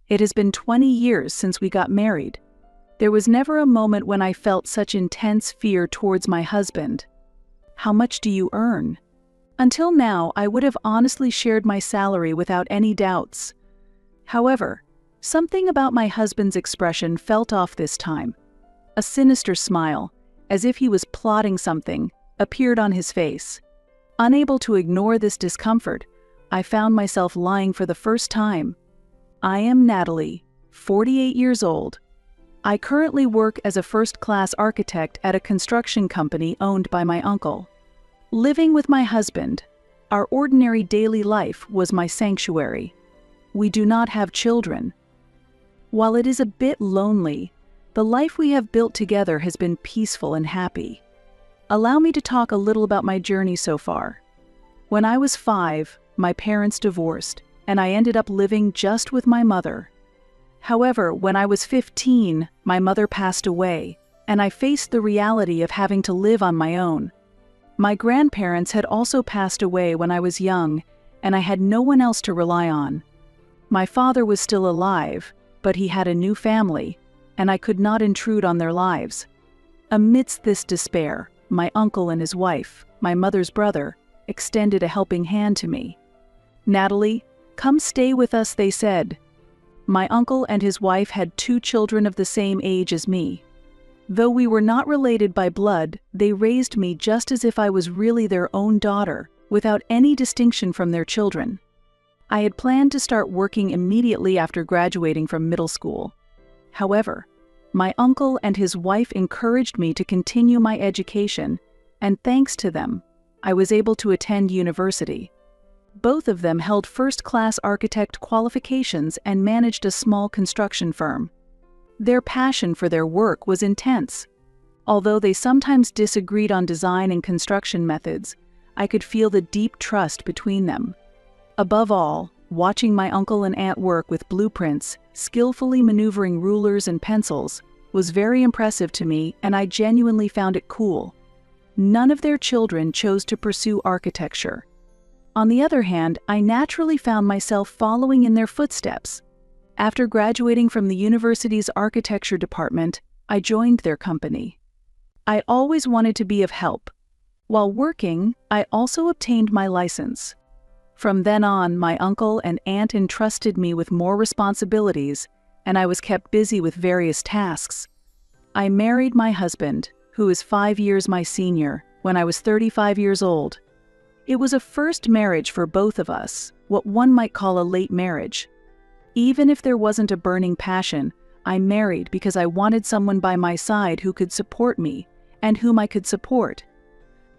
It has been 20 years since we got married. There was never a moment when I felt such intense fear towards my husband. How much do you earn? Until now, I would have honestly shared my salary without any doubts. However, something about my husband's expression felt off this time. A sinister smile, as if he was plotting something, appeared on his face. Unable to ignore this discomfort, I found myself lying for the first time. I am Natalie, 48 years old. I currently work as a first-class architect at a construction company owned by my uncle. Living with my husband, our ordinary daily life was my sanctuary. We do not have children. While it is a bit lonely, the life we have built together has been peaceful and happy. Allow me to talk a little about my journey so far. When I was 5, my parents divorced, and I ended up living just with my mother. However, when I was 15, my mother passed away, and I faced the reality of having to live on my own. My grandparents had also passed away when I was young, and I had no one else to rely on. My father was still alive, but he had a new family, and I could not intrude on their lives. Amidst this despair, my uncle and his wife, my mother's brother, extended a helping hand to me. "Natalie, come stay with us," they said. My uncle and his wife had 2 children of the same age as me. Though we were not related by blood, they raised me just as if I was really their own daughter, without any distinction from their children. I had planned to start working immediately after graduating from middle school. However, my uncle and his wife encouraged me to continue my education, and thanks to them, I was able to attend university. Both of them held first-class architect qualifications and managed a small construction firm. Their passion for their work was intense. Although they sometimes disagreed on design and construction methods, I could feel the deep trust between them. Above all, watching my uncle and aunt work with blueprints, skillfully maneuvering rulers and pencils, was very impressive to me, and I genuinely found it cool. None of their children chose to pursue architecture. On the other hand, I naturally found myself following in their footsteps. After graduating from the university's architecture department, I joined their company. I always wanted to be of help. While working, I also obtained my license. From then on, my uncle and aunt entrusted me with more responsibilities, and I was kept busy with various tasks. I married my husband, who is 5 years my senior, when I was 35 years old. It was a first marriage for both of us, what one might call a late marriage. Even if there wasn't a burning passion, I married because I wanted someone by my side who could support me, and whom I could support.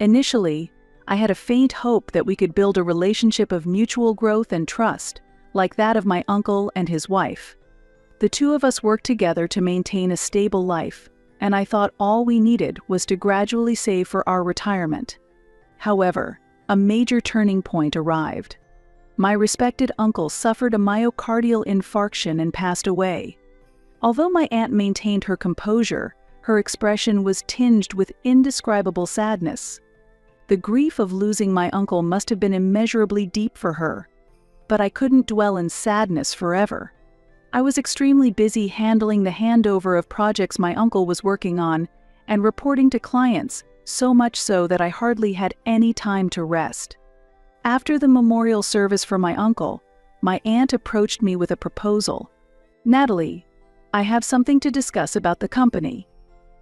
Initially, I had a faint hope that we could build a relationship of mutual growth and trust, like that of my uncle and his wife. The two of us worked together to maintain a stable life, and I thought all we needed was to gradually save for our retirement. However, a major turning point arrived. My respected uncle suffered a myocardial infarction and passed away. Although my aunt maintained her composure, her expression was tinged with indescribable sadness. The grief of losing my uncle must have been immeasurably deep for her, but I couldn't dwell in sadness forever. I was extremely busy handling the handover of projects my uncle was working on and reporting to clients, so much so that I hardly had any time to rest. After the memorial service for my uncle, my aunt approached me with a proposal. "Natalie, I have something to discuss about the company."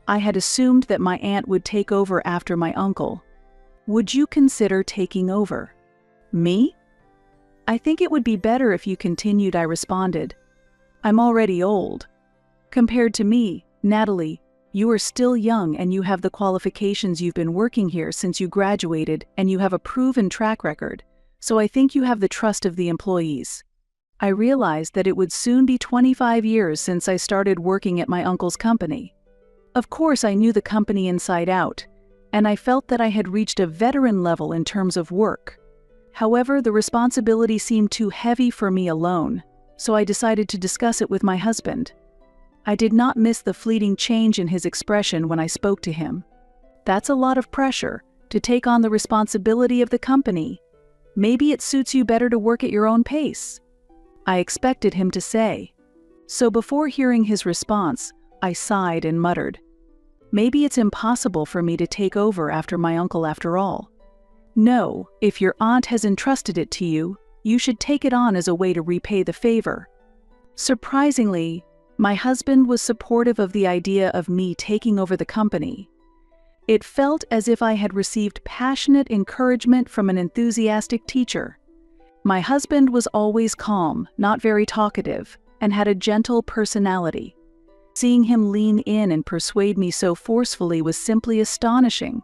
I had assumed that my aunt would take over after my uncle. "Would you consider taking over?" "Me? I think it would be better if you continued," I responded. "I'm already old. Compared to me, Natalie, you are still young and you have the qualifications. You've been working here since you graduated and you have a proven track record, so I think you have the trust of the employees." I realized that it would soon be 25 years since I started working at my uncle's company. Of course, I knew the company inside out, and I felt that I had reached a veteran level in terms of work. However, the responsibility seemed too heavy for me alone, so I decided to discuss it with my husband. I did not miss the fleeting change in his expression when I spoke to him. "That's a lot of pressure, to take on the responsibility of the company. Maybe it suits you better to work at your own pace," I expected him to say. So before hearing his response, I sighed and muttered, "Maybe it's impossible for me to take over after my uncle after all." "No, if your aunt has entrusted it to you, you should take it on as a way to repay the favor." Surprisingly, my husband was supportive of the idea of me taking over the company. It felt as if I had received passionate encouragement from an enthusiastic teacher. My husband was always calm, not very talkative, and had a gentle personality. Seeing him lean in and persuade me so forcefully was simply astonishing.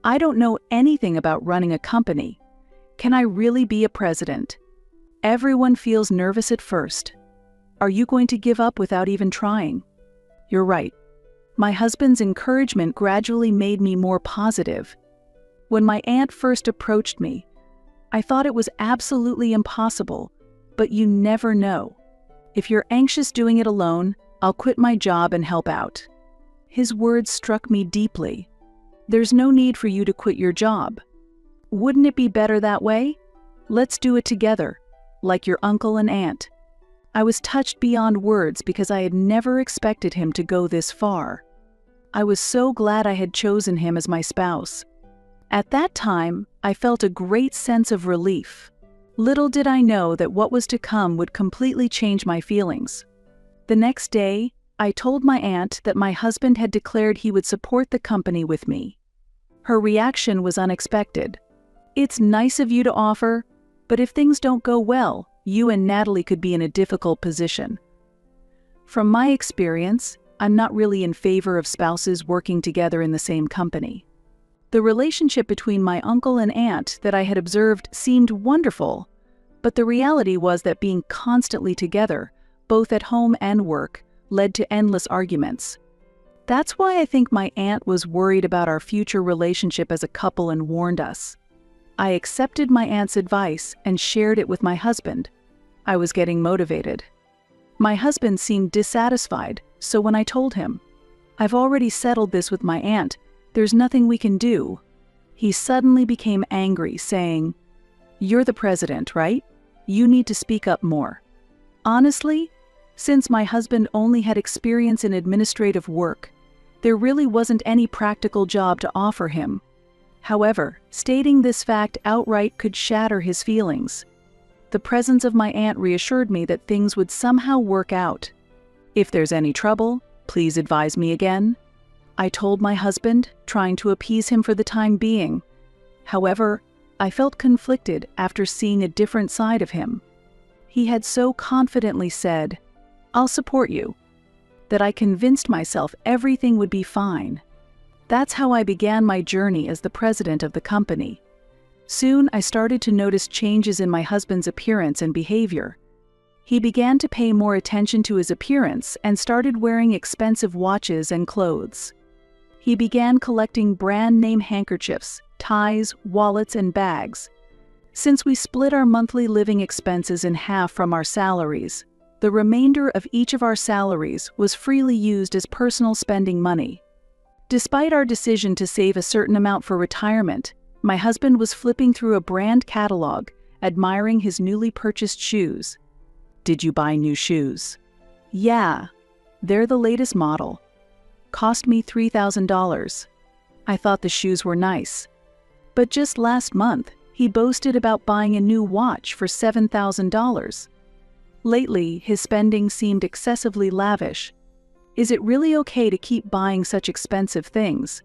I don't know anything about running a company. Can I really be a president? Everyone feels nervous at first. Are you going to give up without even trying? You're right. My husband's encouragement gradually made me more positive. When my aunt first approached me, I thought it was absolutely impossible, but you never know. If you're anxious doing it alone, I'll quit my job and help out. His words struck me deeply. There's no need for you to quit your job. Wouldn't it be better that way? Let's do it together, like your uncle and aunt. I was touched beyond words because I had never expected him to go this far. I was so glad I had chosen him as my spouse. At that time, I felt a great sense of relief. Little did I know that what was to come would completely change my feelings. The next day, I told my aunt that my husband had declared he would support the company with me. Her reaction was unexpected. "It's nice of you to offer, but if things don't go well, you and Natalie could be in a difficult position." From my experience, I'm not really in favor of spouses working together in the same company. The relationship between my uncle and aunt that I had observed seemed wonderful, but the reality was that being constantly together, both at home and work, led to endless arguments. That's why I think my aunt was worried about our future relationship as a couple and warned us. I accepted my aunt's advice and shared it with my husband. I was getting motivated. My husband seemed dissatisfied, so when I told him, "I've already settled this with my aunt, there's nothing we can do," he suddenly became angry, saying, "You're the president, right? You need to speak up more." Honestly, since my husband only had experience in administrative work, there really wasn't any practical job to offer him. However, stating this fact outright could shatter his feelings. The presence of my aunt reassured me that things would somehow work out. "If there's any trouble, please advise me again," I told my husband, trying to appease him for the time being. However, I felt conflicted after seeing a different side of him. He had so confidently said, "I'll support you," that I convinced myself everything would be fine. That's how I began my journey as the president of the company. Soon I started to notice changes in my husband's appearance and behavior. He began to pay more attention to his appearance and started wearing expensive watches and clothes. He began collecting brand-name handkerchiefs, ties, wallets, and bags. Since we split our monthly living expenses in half from our salaries, the remainder of each of our salaries was freely used as personal spending money. Despite our decision to save a certain amount for retirement, my husband was flipping through a brand catalog, admiring his newly purchased shoes. "Did you buy new shoes?" "Yeah, they're the latest model. Cost me $3,000. I thought the shoes were nice." But just last month, he boasted about buying a new watch for $7,000. Lately, his spending seemed excessively lavish. Is it really okay to keep buying such expensive things?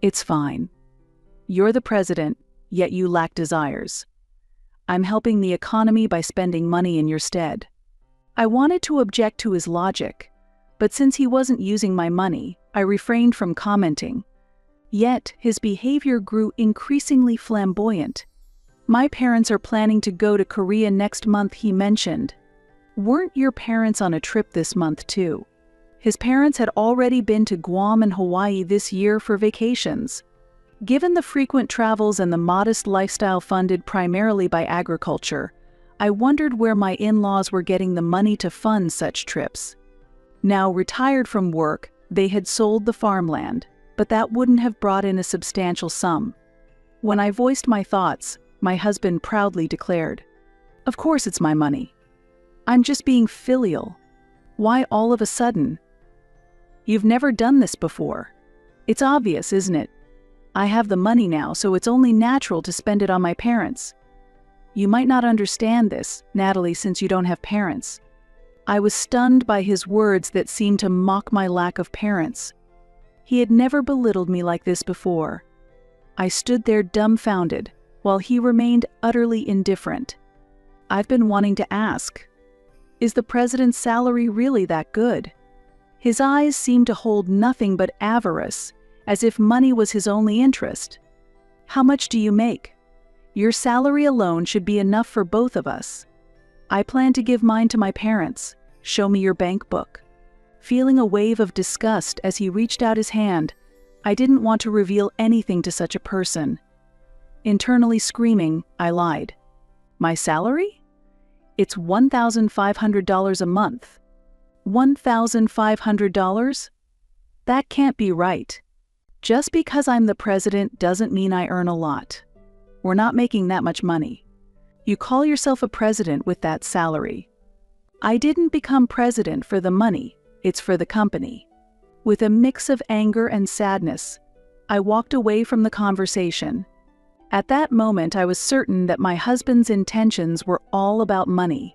It's fine. You're the president, yet you lack desires. I'm helping the economy by spending money in your stead. I wanted to object to his logic, but since he wasn't using my money, I refrained from commenting. Yet, his behavior grew increasingly flamboyant. "My parents are planning to go to Korea next month," he mentioned. "Weren't your parents on a trip this month too?" His parents had already been to Guam and Hawaii this year for vacations. Given the frequent travels and the modest lifestyle funded primarily by agriculture, I wondered where my in-laws were getting the money to fund such trips. Now retired from work, they had sold the farmland, but that wouldn't have brought in a substantial sum. When I voiced my thoughts, my husband proudly declared, "Of course it's my money. I'm just being filial. Why all of a sudden? You've never done this before. It's obvious, isn't it? I have the money now, so it's only natural to spend it on my parents. You might not understand this, Natalie, since you don't have parents. I was stunned by his words that seemed to mock my lack of parents. He had never belittled me like this before. I stood there dumbfounded, while he remained utterly indifferent. I've been wanting to ask, is the president's salary really that good? His eyes seemed to hold nothing but avarice, as if money was his only interest. How much do you make? Your salary alone should be enough for both of us. I plan to give mine to my parents. Show me your bank book. Feeling a wave of disgust as he reached out his hand, I didn't want to reveal anything to such a person. Internally screaming, I lied. My salary? It's $1,500 a month. $1,500? That can't be right. Just because I'm the president doesn't mean I earn a lot. We're not making that much money. You call yourself a president with that salary. I didn't become president for the money, it's for the company. With a mix of anger and sadness, I walked away from the conversation. At that moment, I was certain that my husband's intentions were all about money.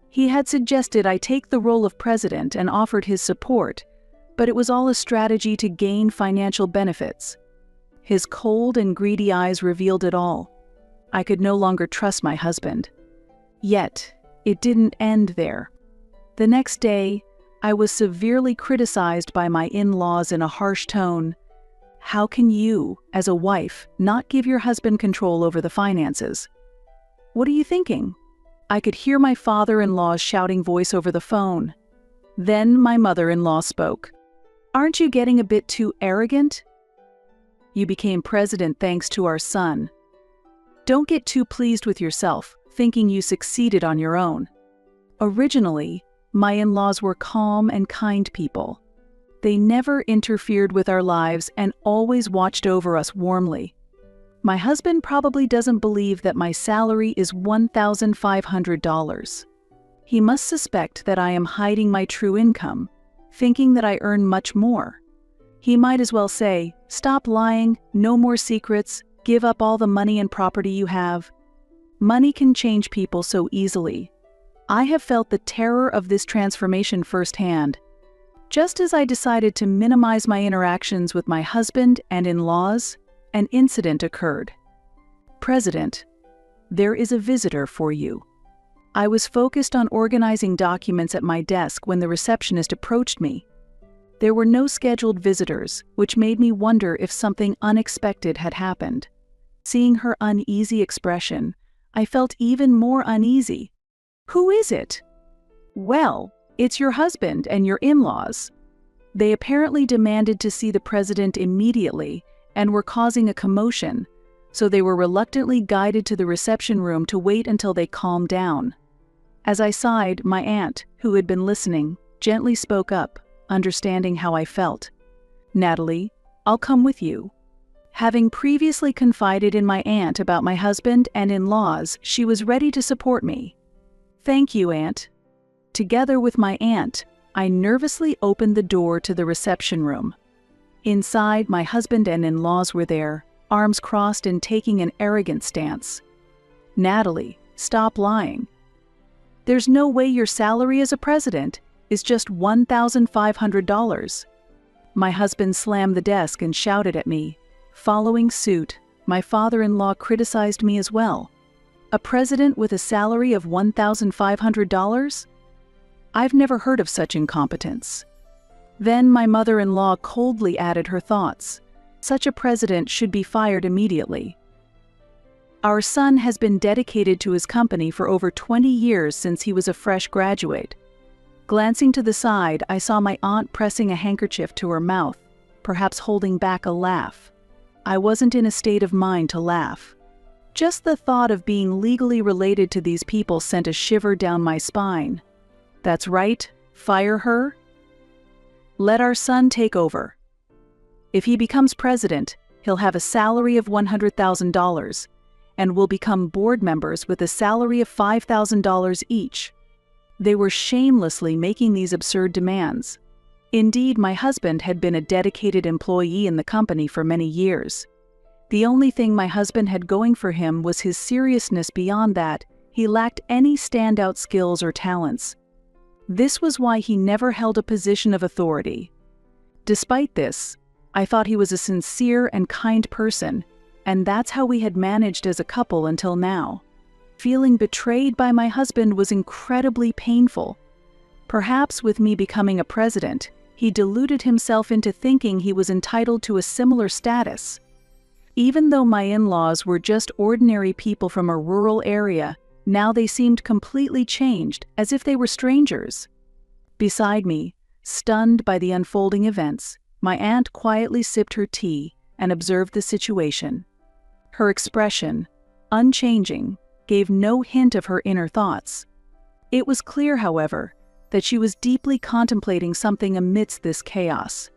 He had suggested I take the role of president and offered his support, but it was all a strategy to gain financial benefits. His cold and greedy eyes revealed it all. I could no longer trust my husband. Yet, it didn't end there. The next day, I was severely criticized by my in-laws in a harsh tone. How can you, as a wife, not give your husband control over the finances? What are you thinking? I could hear my father-in-law's shouting voice over the phone. Then my mother-in-law spoke. Aren't you getting a bit too arrogant? You became president thanks to our son. Don't get too pleased with yourself, thinking you succeeded on your own. Originally, my in-laws were calm and kind people. They never interfered with our lives and always watched over us warmly. My husband probably doesn't believe that my salary is $1,500. He must suspect that I am hiding my true income, thinking that I earn much more. He might as well say, stop lying, no more secrets, give up all the money and property you have. Money can change people so easily. I have felt the terror of this transformation firsthand. Just as I decided to minimize my interactions with my husband and in-laws, an incident occurred. President, there is a visitor for you. I was focused on organizing documents at my desk when the receptionist approached me. There were no scheduled visitors, which made me wonder if something unexpected had happened. Seeing her uneasy expression, I felt even more uneasy. Who is it? Well, it's your husband and your in-laws. They apparently demanded to see the president immediately and were causing a commotion, so they were reluctantly guided to the reception room to wait until they calmed down. As I sighed, my aunt, who had been listening, gently spoke up, understanding how I felt. Natalie, I'll come with you. Having previously confided in my aunt about my husband and in-laws, she was ready to support me. Thank you, Aunt. Together with my aunt, I nervously opened the door to the reception room. Inside, my husband and in-laws were there, arms crossed and taking an arrogant stance. Natalie, stop lying. There's no way your salary as a president is just $1,500. My husband slammed the desk and shouted at me. Following suit, my father-in-law criticized me as well. A president with a salary of $1,500? I've never heard of such incompetence. Then my mother-in-law coldly added her thoughts. Such a president should be fired immediately. Our son has been dedicated to his company for over 20 years since he was a fresh graduate. Glancing to the side, I saw my aunt pressing a handkerchief to her mouth, perhaps holding back a laugh. I wasn't in a state of mind to laugh. Just the thought of being legally related to these people sent a shiver down my spine. That's right, fire her? Let our son take over. If he becomes president, he'll have a salary of $100,000, and will become board members with a salary of $5,000 each. They were shamelessly making these absurd demands. Indeed, my husband had been a dedicated employee in the company for many years. The only thing my husband had going for him was his seriousness. Beyond that, he lacked any standout skills or talents. This was why he never held a position of authority. Despite this, I thought he was a sincere and kind person, and that's how we had managed as a couple until now. Feeling betrayed by my husband was incredibly painful. Perhaps with me becoming a president, he deluded himself into thinking he was entitled to a similar status. Even though my in-laws were just ordinary people from a rural area, now they seemed completely changed, as if they were strangers. Beside me, stunned by the unfolding events, my aunt quietly sipped her tea and observed the situation. Her expression, unchanging, gave no hint of her inner thoughts. It was clear, however, that she was deeply contemplating something amidst this chaos.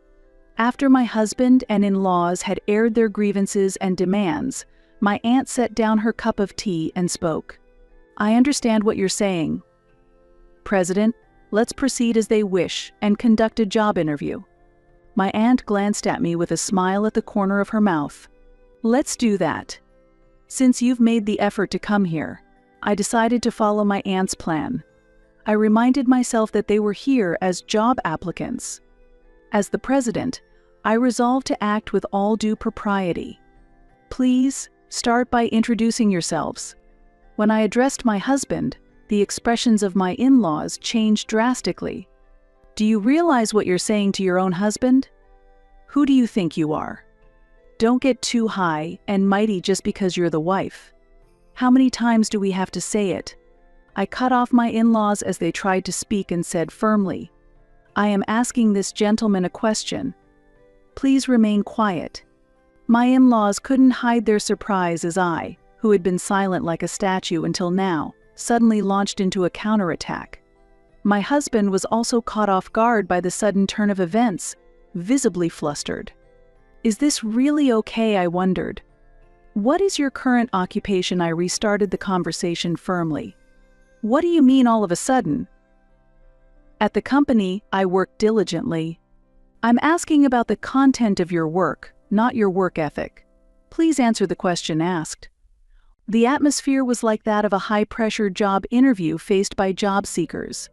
After my husband and in-laws had aired their grievances and demands, my aunt set down her cup of tea and spoke. "I understand what you're saying. President, let's proceed as they wish and conduct a job interview." My aunt glanced at me with a smile at the corner of her mouth. "Let's do that. Since you've made the effort to come here, I decided to follow my aunt's plan. I reminded myself that they were here as job applicants. As the president, I resolved to act with all due propriety. Please start by introducing yourselves." When I addressed my husband, the expressions of my in-laws changed drastically. "Do you realize what you're saying to your own husband? Who do you think you are? Don't get too high and mighty just because you're the wife. How many times do we have to say it?" I cut off my in-laws as they tried to speak and said firmly, "I am asking this gentleman a question. Please remain quiet." My in-laws couldn't hide their surprise as I, who had been silent like a statue until now, suddenly launched into a counterattack. My husband was also caught off guard by the sudden turn of events, visibly flustered. "Is this really okay?" I wondered. "What is your current occupation?" I restarted the conversation firmly. "What do you mean all of a sudden?" "At the company, I work diligently. I'm asking about the content of your work, not your work ethic. Please answer the question asked." The atmosphere was like that of a high-pressure job interview faced by job seekers.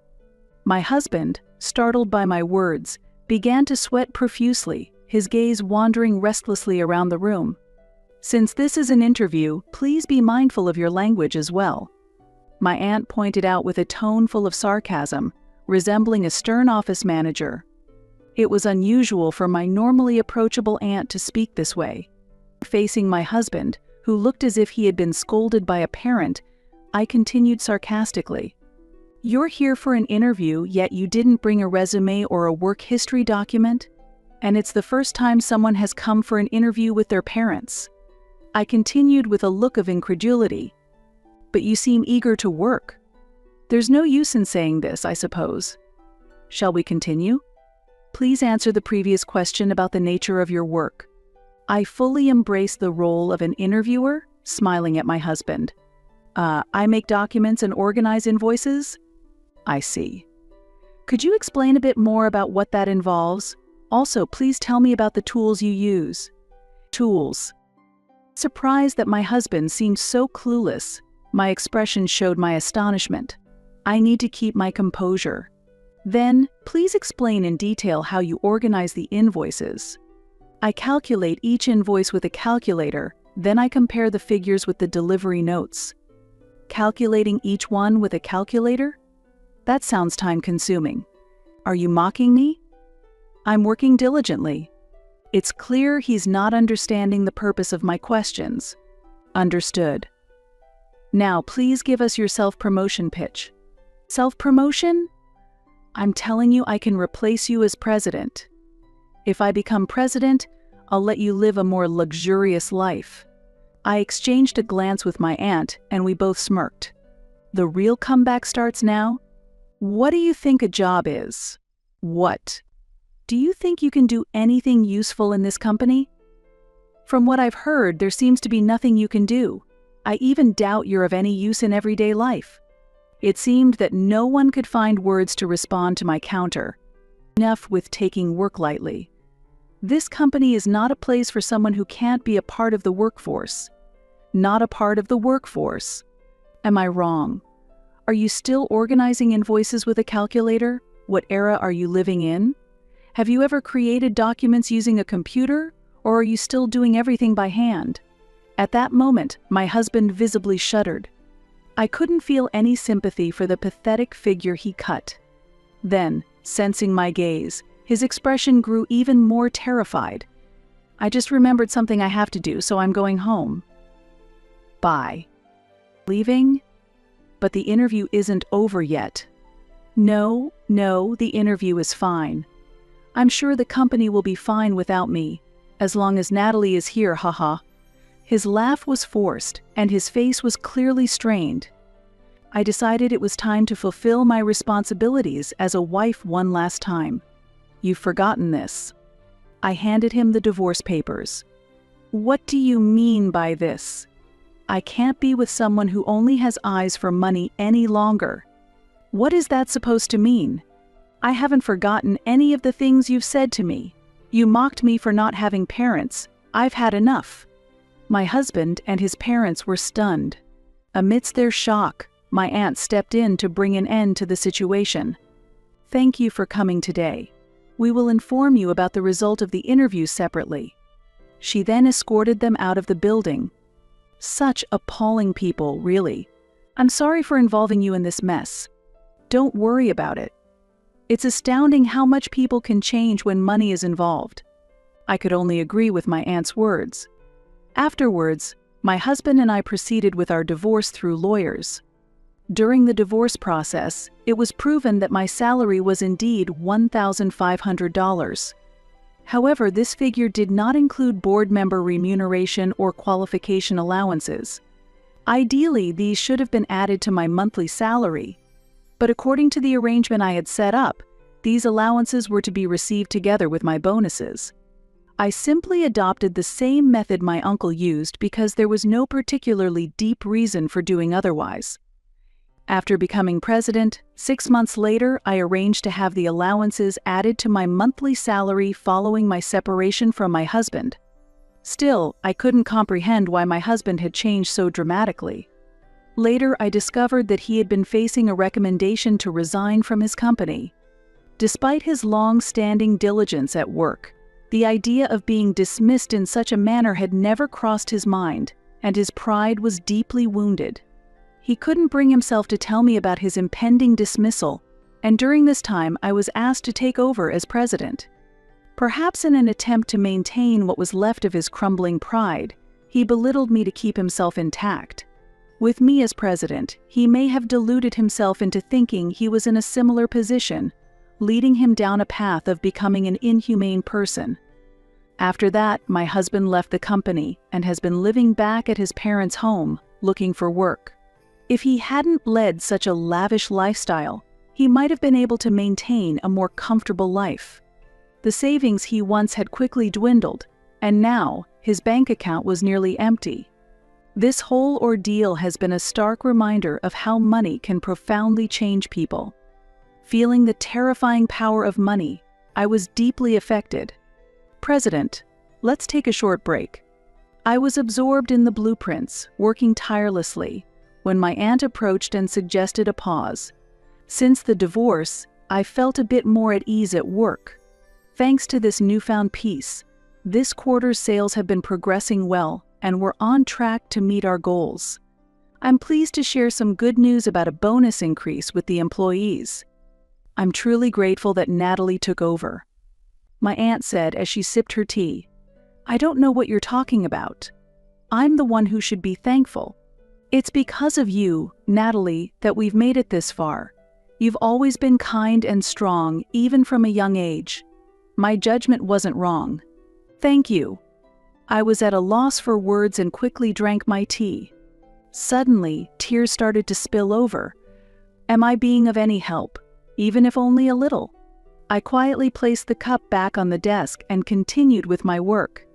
My husband, startled by my words, began to sweat profusely, his gaze wandering restlessly around the room. "Since this is an interview, please be mindful of your language as well," my aunt pointed out with a tone full of sarcasm, resembling a stern office manager. It was unusual for my normally approachable aunt to speak this way. Facing my husband, who looked as if he had been scolded by a parent, I continued sarcastically. "You're here for an interview, yet you didn't bring a resume or a work history document? And it's the first time someone has come for an interview with their parents." I continued with a look of incredulity. "But you seem eager to work. There's no use in saying this, I suppose. Shall we continue? Please answer the previous question about the nature of your work." I fully embraced the role of an interviewer, smiling at my husband. I make documents and organize invoices?" "I see. Could you explain a bit more about what that involves? Also, please tell me about the tools you use." "Tools." Surprised that my husband seemed so clueless, my expression showed my astonishment. I need to keep my composure. "Then, please explain in detail how you organize the invoices." I calculate each invoice with a calculator, then I compare the figures with the delivery notes. Calculating each one with a calculator? That sounds time-consuming. Are you mocking me? I'm working diligently. It's clear he's not understanding the purpose of my questions. Understood. Now, please give us your self-promotion pitch. Self-promotion? I'm telling you I can replace you as president. If I become president, I'll let you live a more luxurious life. I exchanged a glance with my aunt, and we both smirked. The real comeback starts now? What do you think a job is? What? Do you think you can do anything useful in this company? From what I've heard, there seems to be nothing you can do. I even doubt you're of any use in everyday life. It seemed that no one could find words to respond to my counter. Enough with taking work lightly. This company is not a place for someone who can't be a part of the workforce. Not a part of the workforce. Am I wrong? Are you still organizing invoices with a calculator? What era are you living in? Have you ever created documents using a computer, or are you still doing everything by hand? At that moment, my husband visibly shuddered. I couldn't feel any sympathy for the pathetic figure he cut. Then, sensing my gaze, his expression grew even more terrified. I just remembered something I have to do, so I'm going home. Bye. Leaving? But the interview isn't over yet. No, the interview is fine. I'm sure the company will be fine without me, as long as Natalie is here, haha. His laugh was forced, and his face was clearly strained. I decided it was time to fulfill my responsibilities as a wife one last time. You've forgotten this. I handed him the divorce papers. What do you mean by this? I can't be with someone who only has eyes for money any longer. What is that supposed to mean? I haven't forgotten any of the things you've said to me. You mocked me for not having parents. I've had enough. My husband and his parents were stunned. Amidst their shock, my aunt stepped in to bring an end to the situation. Thank you for coming today. We will inform you about the result of the interview separately. She then escorted them out of the building. Such appalling people, really. I'm sorry for involving you in this mess. Don't worry about it. It's astounding how much people can change when money is involved. I could only agree with my aunt's words. Afterwards, my husband and I proceeded with our divorce through lawyers. During the divorce process, it was proven that my salary was indeed $1,500. However, this figure did not include board member remuneration or qualification allowances. Ideally, these should have been added to my monthly salary, but according to the arrangement I had set up, these allowances were to be received together with my bonuses. I simply adopted the same method my uncle used because there was no particularly deep reason for doing otherwise. After becoming president, 6 months later, I arranged to have the allowances added to my monthly salary following my separation from my husband. Still, I couldn't comprehend why my husband had changed so dramatically. Later, I discovered that he had been facing a recommendation to resign from his company. Despite his long-standing diligence at work, the idea of being dismissed in such a manner had never crossed his mind, and his pride was deeply wounded. He couldn't bring himself to tell me about his impending dismissal, and during this time I was asked to take over as president. Perhaps in an attempt to maintain what was left of his crumbling pride, he belittled me to keep himself intact. With me as president, he may have deluded himself into thinking he was in a similar position, leading him down a path of becoming an inhumane person. After that, my husband left the company and has been living back at his parents' home, looking for work. If he hadn't led such a lavish lifestyle, he might have been able to maintain a more comfortable life. The savings he once had quickly dwindled, and now his bank account was nearly empty. This whole ordeal has been a stark reminder of how money can profoundly change people. Feeling the terrifying power of money, I was deeply affected. President, let's take a short break. I was absorbed in the blueprints, working tirelessly, when my aunt approached and suggested a pause. Since the divorce, I felt a bit more at ease at work. Thanks to this newfound peace, this quarter's sales have been progressing well, and we're on track to meet our goals. I'm pleased to share some good news about a bonus increase with the employees. I'm truly grateful that Natalie took over. My aunt said as she sipped her tea. I don't know what you're talking about. I'm the one who should be thankful. It's because of you, Natalie, that we've made it this far. You've always been kind and strong, even from a young age. My judgment wasn't wrong. Thank you. I was at a loss for words and quickly drank my tea. Suddenly, tears started to spill over. Am I being of any help, even if only a little? I quietly placed the cup back on the desk and continued with my work.